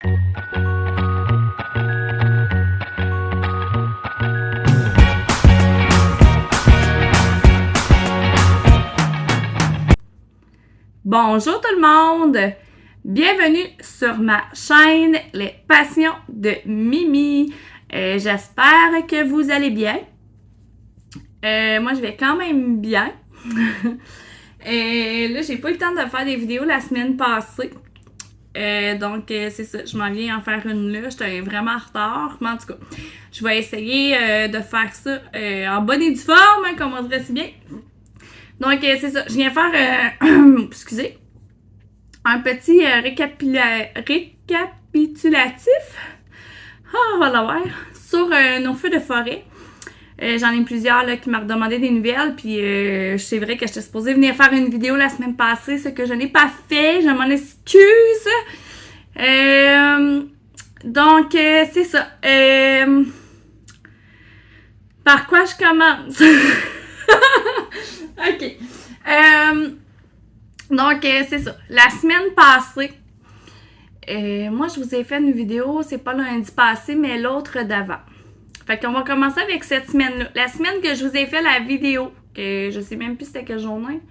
Bonjour tout le monde! Bienvenue sur ma chaîne Les Passions de Mimi. J'espère que vous allez bien. Moi, je vais quand même bien. Là, j'ai pas eu le temps de faire des vidéos la semaine passée. Donc, c'est ça. Je m'en viens en faire une là. J'étais vraiment en retard. Mais en tout cas, je vais essayer de faire ça en bonne et due forme, comme on dirait si bien. Donc, c'est ça. Je viens faire... excusez. Un petit récapitulatif. On va l'avoir. Sur nos feux de forêt. J'en ai plusieurs là, qui m'ont demandé des nouvelles. Puis c'est vrai que j'étais supposée venir faire une vidéo la semaine passée. Ce que je n'ai pas fait. Je m'en excuse. Donc, c'est ça. Par quoi je commence? OK. Donc, c'est ça. La semaine passée, moi, je vous ai fait une vidéo, c'est pas lundi passé, mais l'autre d'avant. Fait qu'on va commencer avec cette semaine-là. La semaine que je vous ai fait la vidéo, que je sais même plus c'était quelle journée.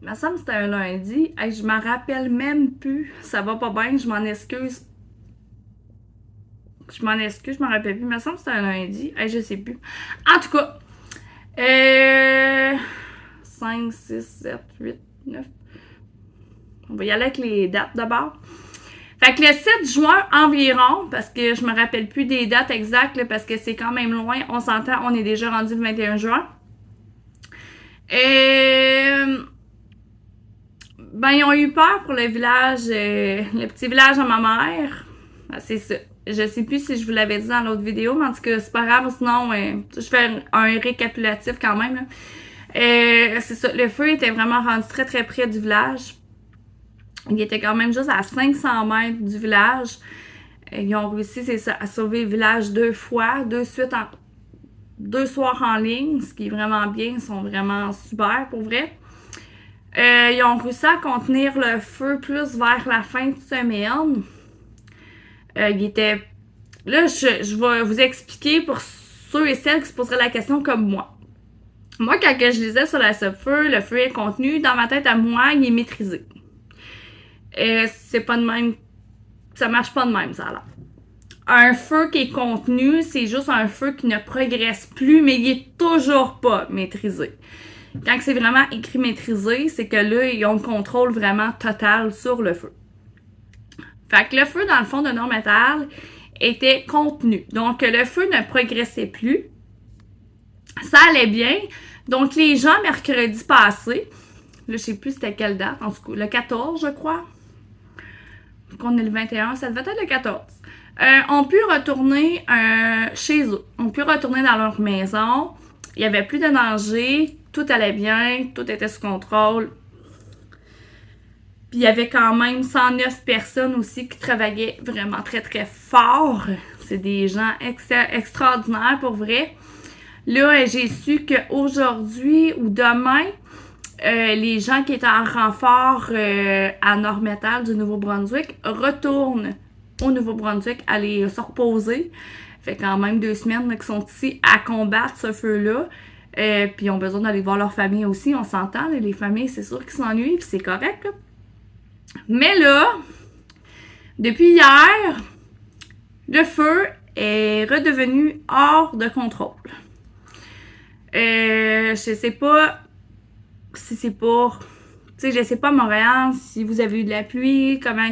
Il me semble que c'était un lundi. Hey, je m'en rappelle même plus. Ça va pas bien, je m'en excuse. Je m'en rappelle plus. Il me semble que c'était un lundi. Hey, je sais plus. En tout cas, 5, 6, 7, 8, 9. On va y aller avec les dates d'abord. Fait que le 7 juin environ, parce que je me rappelle plus des dates exactes, là, parce que c'est quand même loin. On s'entend, on est déjà rendu le 21 juin. Ben, ils ont eu peur pour le village, le petit village de ma mère. Ben, c'est ça. Je sais plus si je vous l'avais dit dans l'autre vidéo, mais en tout cas, c'est pas grave, sinon, je fais un récapitulatif quand même, là. C'est ça, le feu était vraiment rendu très très près du village. Il était quand même juste à 500 mètres du village. Ils ont réussi, c'est ça, à sauver le village 2 fois, 2 soirs en ligne, ce qui est vraiment bien. Ils sont vraiment super, pour vrai. Ils ont réussi à contenir le feu plus vers la fin de semaine. Il était... Là, je vais vous expliquer pour ceux et celles qui se poseraient la question comme moi. Moi, quand je lisais sur la feu, le feu est contenu, dans ma tête à moi, il est maîtrisé. C'est pas de même. Ça marche pas de même, ça a l'air. Un feu qui est contenu, c'est juste un feu qui ne progresse plus, mais il est toujours pas maîtrisé. Quand c'est vraiment écrit maîtrisé, c'est que là, ils ont le contrôle vraiment total sur le feu. Fait que le feu, dans le fond de Nord-Métal, était contenu. Donc, le feu ne progressait plus. Ça allait bien. Donc, les gens, mercredi passé, là, je sais plus c'était quelle date, en tout cas, le 14, je crois. On est le 21, ça devait être le 14. On pu retourner chez eux. On pu retourner dans leur maison. Il n'y avait plus de danger. Tout allait bien. Tout était sous contrôle. Puis il y avait quand même 109 personnes aussi qui travaillaient vraiment très très fort. C'est des gens extraordinaires pour vrai. Là, j'ai su qu'aujourd'hui ou demain, les gens qui étaient en renfort à Nord-Métal du Nouveau-Brunswick retournent au Nouveau-Brunswick à aller se reposer. Fait quand même 2 semaines qu'ils sont ici à combattre ce feu-là. Puis ils ont besoin d'aller voir leur famille aussi, on s'entend. Là, les familles, c'est sûr qu'ils s'ennuient, puis c'est correct. Là. Mais là, depuis hier, le feu est redevenu hors de contrôle. Je sais pas si c'est pour... Tu sais, je sais pas, Montréal, si vous avez eu de la pluie, comment...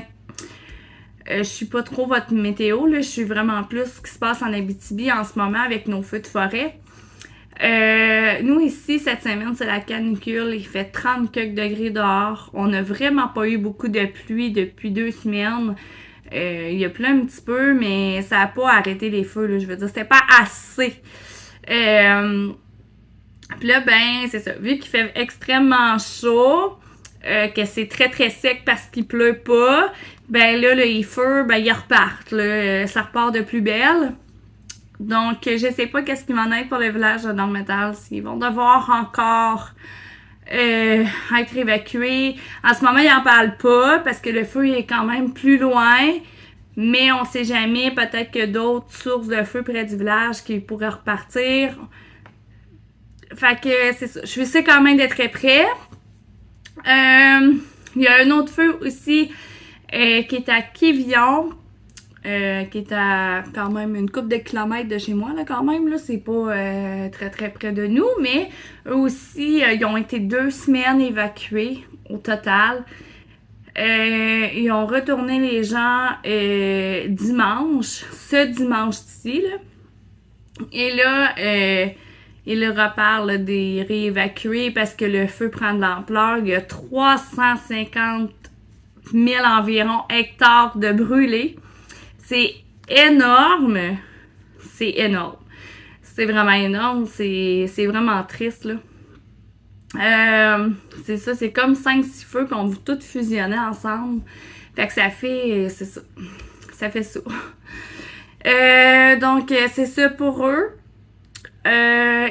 je suis pas trop votre météo, là. Je suis vraiment plus ce qui se passe en Abitibi en ce moment avec nos feux de forêt. Nous, ici, cette semaine, c'est la canicule. Il fait 30 quelques degrés dehors. On n'a vraiment pas eu beaucoup de pluie depuis 2 semaines. Il y a plu un petit peu, mais ça n'a pas arrêté les feux, là. Je veux dire, c'était pas assez. Puis là, ben, c'est ça. Vu qu'il fait extrêmement chaud, que c'est très très sec parce qu'il pleut pas, ben là, les feux, ben, ils repartent. Là. Ça repart de plus belle. Donc, je sais pas qu'est-ce qui m'en est pour le village de Nord-Métal. S'ils vont devoir encore être évacués. En ce moment, ils en parlent pas parce que le feu est quand même plus loin. Mais on sait jamais, peut-être que d'autres sources de feu près du village qui pourraient repartir. Fait que c'est ça. Je vais essayer quand même d'être très près. Il y a un autre feu aussi qui est à Quévillon. Qui est à quand même une couple de kilomètres de chez moi, là, quand même, là, c'est pas très très près de nous, mais eux aussi, ils ont été 2 semaines évacués au total. Ils ont retourné les gens dimanche, ce dimanche-ci, là. Et là, ils reparlent des réévacués parce que le feu prend de l'ampleur. Il y a 350 000 environ hectares de brûlés. C'est énorme. C'est énorme. C'est vraiment énorme. C'est vraiment triste, là. C'est ça, c'est comme 5-6 feux qu'on veut tous fusionner ensemble. Fait que ça fait, c'est ça. Ça fait ça. Donc, c'est ça pour eux.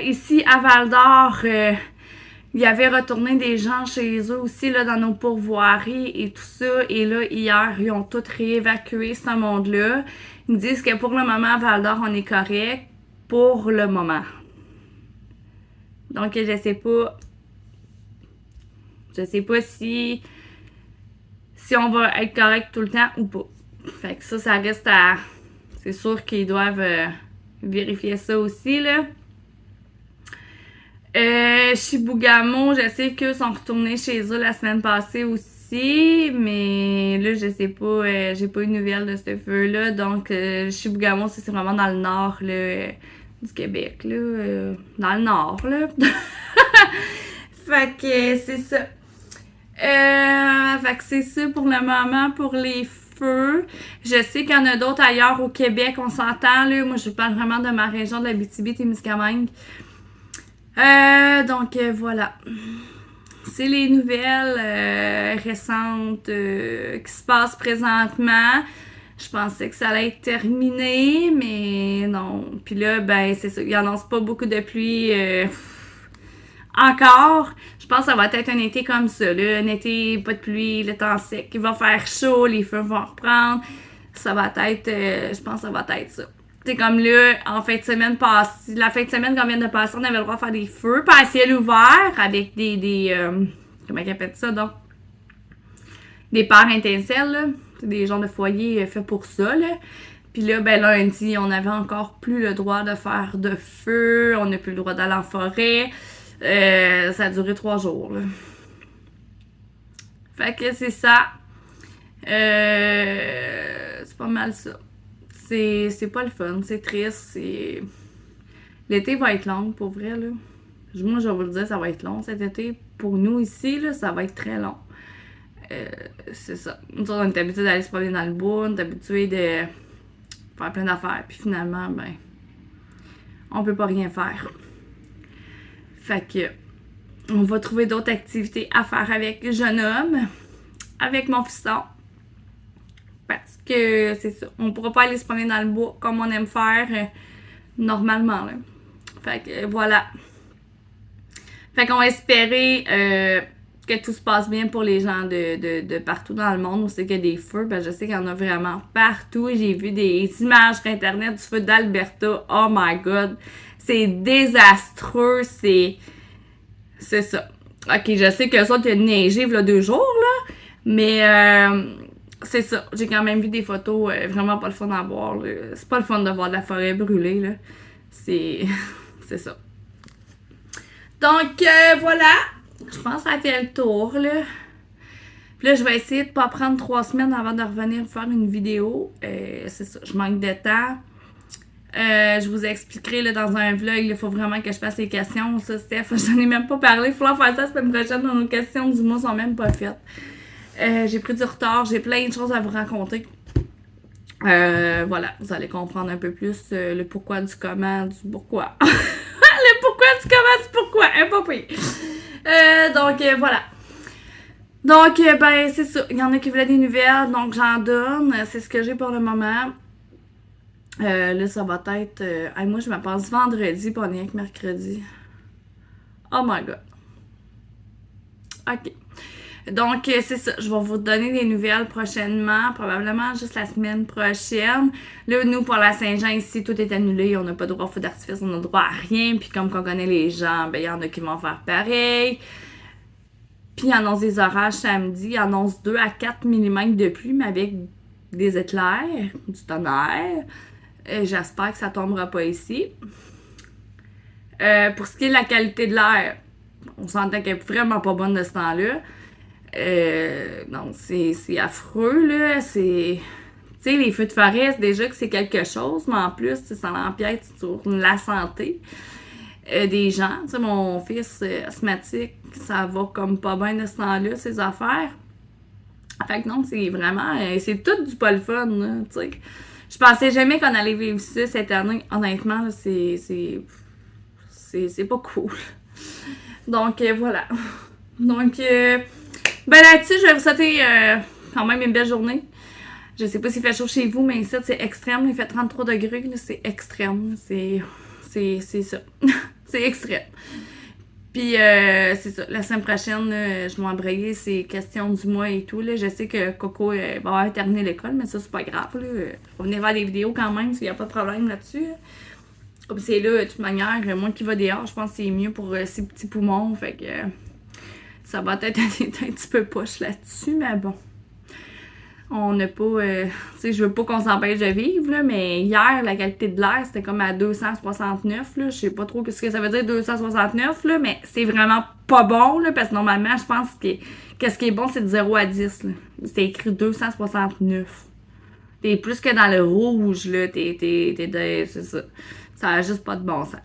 Ici, à Val-d'Or, il y avait retourné des gens chez eux aussi, là, dans nos pourvoiries et tout ça. Et là, hier, ils ont tous réévacué ce monde-là. Ils me disent que pour le moment, à Val-d'Or, on est correct. Pour le moment. Donc, je sais pas si on va être correct tout le temps ou pas. Fait que ça reste à... C'est sûr qu'ils doivent vérifier ça aussi, là. Chibougamau, je sais qu'eux sont retournés chez eux la semaine passée aussi, mais là, je sais pas, j'ai pas eu de nouvelles de ce feu-là. Donc, Chibougamau, c'est vraiment dans le nord, là, du Québec, là. Dans le nord, là. Fait que c'est ça. Fait que c'est ça pour le moment pour les feux. Je sais qu'il y en a d'autres ailleurs au Québec, on s'entend, là. Moi, je parle vraiment de ma région de l'Abitibi-Témiscamingue. Donc, voilà. C'est les nouvelles récentes qui se passent présentement. Je pensais que ça allait être terminé, mais non. Puis là, ben, c'est ça. Ils annoncent pas beaucoup de pluie encore. Je pense que ça va être un été comme ça, là. Un été, pas de pluie, le temps sec. Il va faire chaud, les feux vont reprendre. Ça va être, je pense que ça va être ça. C'est comme là, en fin de semaine passée, la fin de semaine qu'on vient de passer, on avait le droit de faire des feux, pas à ciel ouvert, avec des comment ils appellent ça, donc? Des pères étincelles, là. C'est des genres de foyers faits pour ça, là. Puis là, ben lundi, on avait encore plus le droit de faire de feu, on n'a plus le droit d'aller en forêt. Ça a duré 3 jours, là. Fait que c'est ça. C'est pas mal ça. C'est pas le fun, c'est triste, c'est... L'été va être long, pour vrai, là. Moi, je vais vous le dire, ça va être long cet été. Pour nous, ici, là, ça va être très long. C'est ça. Nous autres, on est habitués d'aller se promener dans le bois, on est habitués de faire plein d'affaires, puis finalement, ben, on peut pas rien faire. Fait que, on va trouver d'autres activités à faire avec le jeune homme, avec mon fiston. Parce que c'est ça, on pourra pas aller se promener dans le bois comme on aime faire normalement, là. Fait que voilà. Fait qu'on va espérer que tout se passe bien pour les gens de partout dans le monde. On sait qu'il y a des feux, ben je sais qu'il y en a vraiment partout. J'ai vu des images sur internet du feu d'Alberta. Oh my god! C'est désastreux, c'est ça. Ok, je sais que ça, il a neigé il y a 2 jours, là, mais c'est ça. J'ai quand même vu des photos vraiment pas le fun à voir, là. C'est pas le fun de voir de la forêt brûlée, là. C'est ça. Donc, voilà. Je pense que ça a fait le tour, là. Puis là, je vais essayer de pas prendre 3 semaines avant de revenir faire une vidéo. C'est ça, je manque de temps. Je vous expliquerai là, dans un vlog, il faut vraiment que je fasse les questions. Ça, Steph, j'en ai même pas parlé. Il faut faire ça la semaine prochaine. Nos questions du mois sont même pas faites. J'ai pris du retard. J'ai plein de choses à vous raconter. Voilà, vous allez comprendre un peu plus le pourquoi du comment du pourquoi. Le pourquoi du comment du pourquoi. Pas pire. Donc, voilà. Donc, ben, c'est ça. Il y en a qui voulaient des nouvelles, donc j'en donne. C'est ce que j'ai pour le moment. Là, ça va être... moi, je me passe vendredi, pas rien que mercredi. Oh my god. OK. Donc, c'est ça. Je vais vous donner des nouvelles prochainement, probablement juste la semaine prochaine. Là, nous, pour la Saint-Jean, ici, tout est annulé. On n'a pas droit au feu d'artifice, on n'a droit à rien. Puis comme qu'on connaît les gens, ben il y en a qui vont faire pareil. Puis ils annoncent des orages samedi. Ils annoncent 2 à 4 mm de pluie, mais avec des éclairs, du tonnerre. J'espère que ça tombera pas ici. Pour ce qui est de la qualité de l'air, on s'entend qu'elle est vraiment pas bonne de ce temps-là. Non, c'est affreux, là. Tu sais, les feux de forêt, déjà que c'est quelque chose, mais en plus, ça l'empiète sur la santé des gens. Tu sais, mon fils asthmatique, ça va comme pas bien de ce temps-là, ses affaires. Fait que non, c'est vraiment... c'est tout du pas le fun, là, tu sais. Je pensais jamais qu'on allait vivre ça cette année. Honnêtement, là, c'est pas cool. Donc, voilà. Donc, ben là-dessus, je vais vous souhaiter quand même une belle journée. Je sais pas s'il fait chaud chez vous, mais ici, c'est extrême. Il fait 33 degrés, là, c'est extrême. C'est ça. C'est extrême. Puis, c'est ça. La semaine prochaine, je vais embrayer ces questions du mois et tout. Là. Je sais que Coco va avoir terminé l'école, mais ça, c'est pas grave. Là. Je vais venir voir des vidéos quand même, s'il n'y a pas de problème là-dessus. Comme c'est là, de toute manière, moi qui va dehors, je pense que c'est mieux pour ses petits poumons. Fait que ça va peut-être être un petit peu poche là-dessus, mais bon. On n'a pas... tu sais, je veux pas qu'on s'empêche de vivre, là, mais hier, la qualité de l'air, c'était comme à 269, là. Je sais pas trop ce que ça veut dire 269, là, mais c'est vraiment pas bon, là, parce que normalement, je pense que ce qui est bon, c'est de 0 à 10, là. C'était écrit 269. T'es plus que dans le rouge, là. C'est ça. Ça a juste pas de bon sens.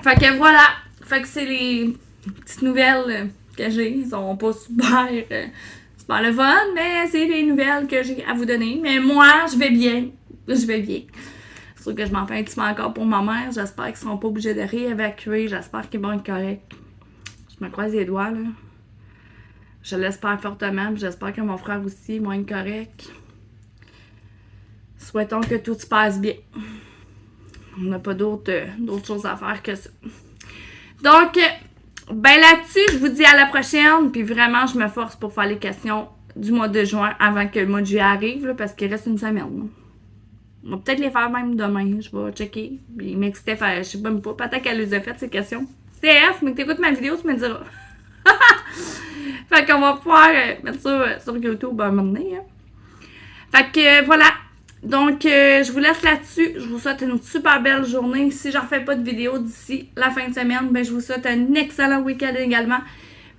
Fait que voilà. Fait que c'est les petites nouvelles que j'ai. Ils sont pas super... c'est pas le fun, mais c'est les nouvelles que j'ai à vous donner. Mais moi, je vais bien. Je vais bien. C'est sûr que je m'en fais un petit peu encore pour ma mère. J'espère qu'ils seront pas obligés de réévacuer. J'espère qu'ils vont être corrects. Je me croise les doigts, là. Je l'espère fortement. Puis j'espère que mon frère aussi va être correct. Souhaitons que tout se passe bien. On n'a pas d'autres choses à faire que ça. Donc... ben là-dessus, je vous dis à la prochaine. Puis vraiment, je me force pour faire les questions du mois de juin avant que le mois de juillet arrive, là, parce qu'il reste une semaine. Là. On va peut-être les faire même demain. Je vais checker. Puis, mais Steph, je sais même pas. Peut-être qu'elle les a faites, ces questions. Steph, mais t'écoutes ma vidéo, tu me diras. Fait qu'on va pouvoir mettre ça sur YouTube un moment donné. Hein. Fait que voilà. Donc, je vous laisse là-dessus. Je vous souhaite une super belle journée. Si je ne refais pas de vidéo d'ici la fin de semaine, ben, je vous souhaite un excellent week-end également.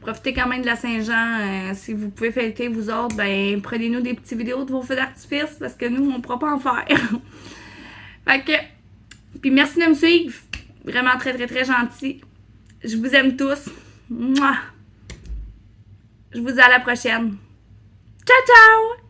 Profitez quand même de la Saint-Jean. Si vous pouvez fêter vous autres, ben, prenez-nous des petites vidéos de vos feux d'artifice parce que nous, on ne pourra pas en faire. Fait que, puis merci de me suivre. Vraiment très, très, très gentil. Je vous aime tous. Mouah. Je vous dis à la prochaine. Ciao, ciao!